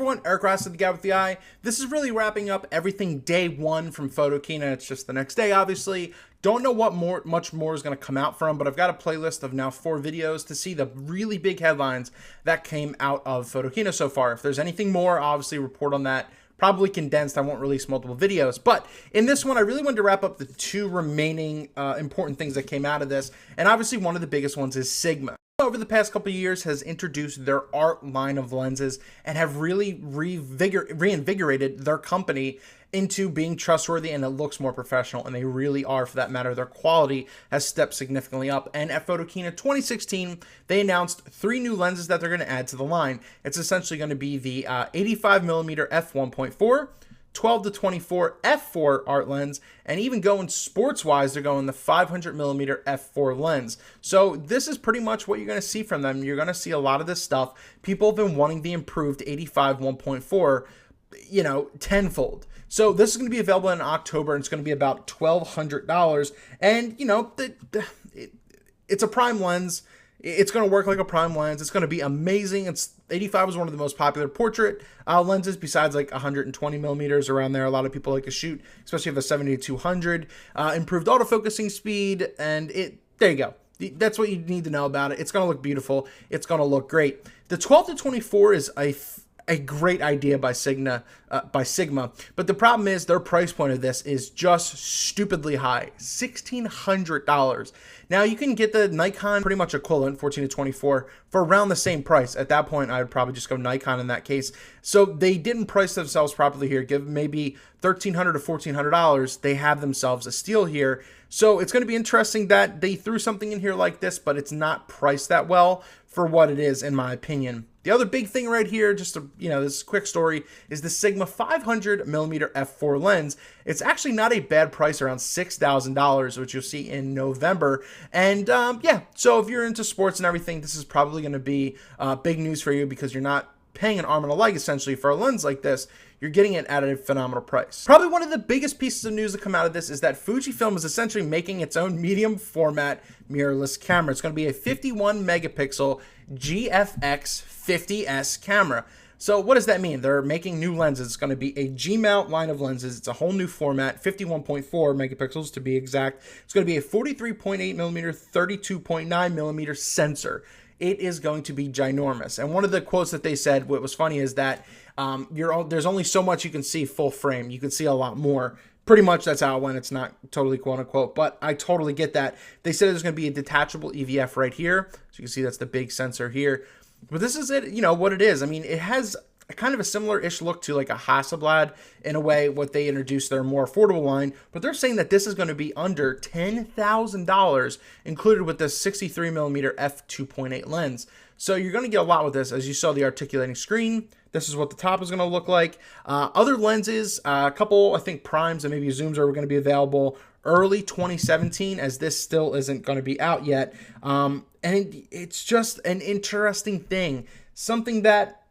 everyone, Eric Rossi, the guy with the eye. This is really wrapping up everything day one from Photokina. It's just the next day, obviously. Don't know what much more is going to come out from, but I've got a playlist of now 4 videos to see the really big headlines that came out of Photokina so far. If there's anything more, obviously report on that. Probably condensed. I won't release multiple videos, but in this one, I really wanted to wrap up the 2 remaining important things that came out of this, and obviously one of the biggest ones is Sigma. Over the past couple of years has introduced their art line of lenses and have really reinvigorated their company into being trustworthy, and it looks more professional, and they really are. For that matter, their quality has stepped significantly up. And at Photokina 2016, they announced 3 new lenses that they're going to add to the line. It's essentially going to be the 85mm f1.4, 12 to 24 f4 art lens, and even going sports wise, they're going the 500mm f4 lens. So this is pretty much what you're going to see from them. You're going to see a lot of this stuff. People have been wanting the improved 85 1.4, you know, tenfold. So this is going to be available in October, and it's going to be about $1,200. And you know, it's a prime lens. It's going to work like a prime lens. It's going to be amazing. 85 was one of the most popular portrait lenses, besides like 120 millimeters around there. A lot of people like to shoot, especially with a 70-200. Improved autofocusing speed, and there you go. That's what you need to know about it. It's going to look beautiful. It's going to look great. The 12 to 24 is a great idea by Sigma, but the problem is their price point of this is just stupidly high, $1,600. Now you can get the Nikon pretty much equivalent, 14 to 24, for around the same price. At that point, I would probably just go Nikon in that case. So they didn't price themselves properly here. Give maybe $1,300 to $1,400. They have themselves a steal here. So it's going to be interesting that they threw something in here like this, but it's not priced that well for what it is, in my opinion. The other big thing right here, just to, you know, this quick story, is the Sigma 500mm f4 lens. It's actually not a bad price, around $6,000, which you'll see in November. And yeah, so if you're into sports and everything, this is probably going to be big news for you, because you're not paying an arm and a leg essentially for a lens like this. You're getting it at a phenomenal price. Probably one of the biggest pieces of news that come out of this is that Fujifilm is essentially making its own medium format mirrorless camera. It's going to be a 51 megapixel GFX 50S camera. So what does that mean? They're making new lenses. It's going to be a G-mount line of lenses. It's a whole new format, 51.4 megapixels to be exact. It's going to be a 43.8 millimeter, 32.9 millimeter sensor. It is going to be ginormous. And one of the quotes that they said, what was funny, is that there's only so much you can see full frame. You can see a lot more. Pretty much that's how it went. It's not totally quote unquote, but I totally get that. They said there's going to be a detachable EVF right here. So you can see that's the big sensor here. But this is it, you know, what it is. I mean, it has a kind of a similar-ish look to like a Hasselblad in a way, what they introduced their more affordable line, but they're saying that this is going to be under $10,000 included with this 63mm f2.8 lens. So you're going to get a lot with this. As you saw, the articulating screen, this is what the top is going to look like. Other lenses, a couple, I think, primes and maybe zooms are going to be available early 2017, as this still isn't going to be out yet. And it's just an interesting thing. Something that,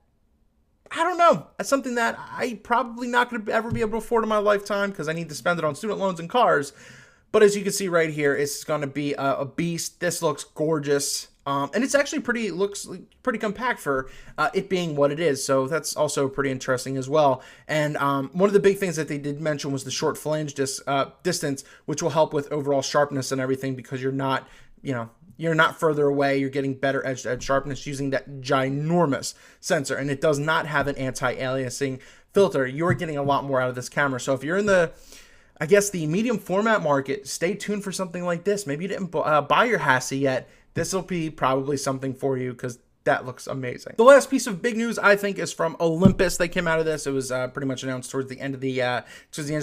I don't know, that's something that I probably not going to ever be able to afford in my lifetime, because I need to spend it on student loans and cars. But as you can see right here, it's going to be a beast. This looks gorgeous. And it's actually looks pretty compact for it being what it is. So that's also pretty interesting as well. And one of the big things that they did mention was the short flange distance, which will help with overall sharpness and everything, because you're not, you know, you're not further away. You're getting better edge-to-edge sharpness using that ginormous sensor. And it does not have an anti-aliasing filter. You're getting a lot more out of this camera. So if you're in the, I guess, the medium format market, stay tuned for something like this. Maybe you didn't buy your Hassie yet. This will be probably something for you, because that looks amazing. The last piece of big news, I think, is from Olympus. They came out of this. It was pretty much announced towards the end of the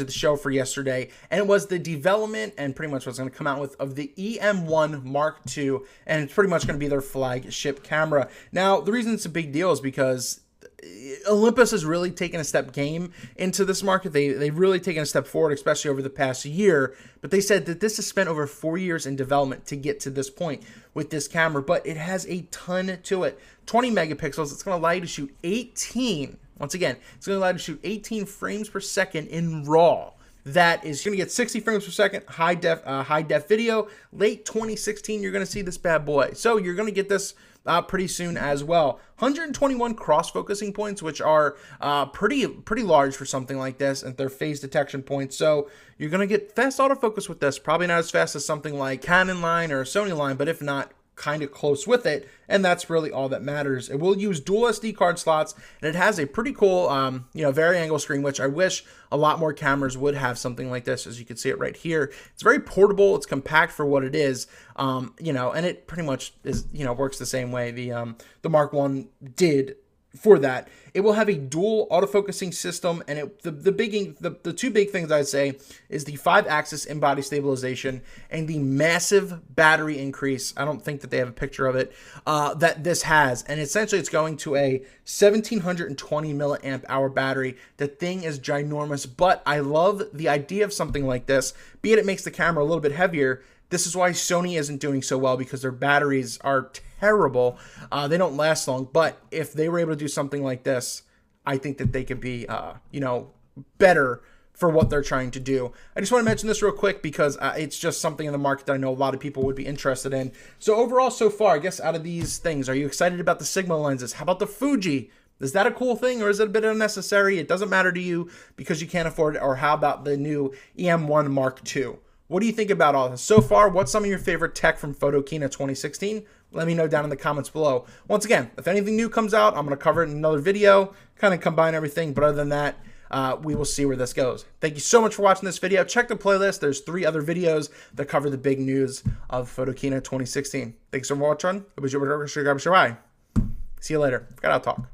show for yesterday, and it was the development and pretty much what's going to come out with of the EM1 Mark II, and it's pretty much going to be their flagship camera. Now, the reason it's a big deal is because Olympus has really taken a step game into this market. They've really taken a step forward, especially over the past year. But they said that this has spent over 4 years in development to get to this point with this camera. But it has a ton to it. 20 megapixels. It's going to allow you to shoot 18. Once again, it's going to allow you to shoot 18 frames per second in RAW. that is going to get 60 frames per second, high def video. Late 2016, you're going to see this bad boy. So you're going to get this pretty soon as well. 121 cross-focusing points, which are pretty large for something like this, and they're phase detection points. So you're going to get fast autofocus with this. Probably not as fast as something like Canon line or Sony line, but if not, kind of close with it, and that's really all that matters. It will use dual SD card slots, and it has a pretty cool, vari-angle screen, which I wish a lot more cameras would have something like this. As you can see it right here, it's very portable, it's compact for what it is, and it pretty much is, works the same way the Mark I did for that. It will have a dual autofocusing system, and the two big things I'd say is the 5-axis in-body stabilization and the massive battery increase. I don't think that they have a picture of it that this has, and essentially it's going to a 1720 milliamp hour battery. The thing is ginormous, but I love the idea of something like this. Be it makes the camera a little bit heavier. This is why Sony isn't doing so well, because their batteries are terrible. They don't last long, but if they were able to do something like this, I think that they could be, better for what they're trying to do. I just want to mention this real quick because it's just something in the market that I know a lot of people would be interested in. So overall, so far, I guess out of these things, are you excited about the Sigma lenses? How about the Fuji? Is that a cool thing, or is it a bit unnecessary? It doesn't matter to you because you can't afford it. Or how about the new E-M1 Mark II? What do you think about all this? So far, what's some of your favorite tech from Photokina 2016? Let me know down in the comments below. Once again, if anything new comes out, I'm going to cover it in another video, kind of combine everything. But other than that, we will see where this goes. Thank you so much for watching this video. Check the playlist. There's 3 other videos that cover the big news of Photokina 2016. Thanks so much for watching. See you later. Forgot I'll talk.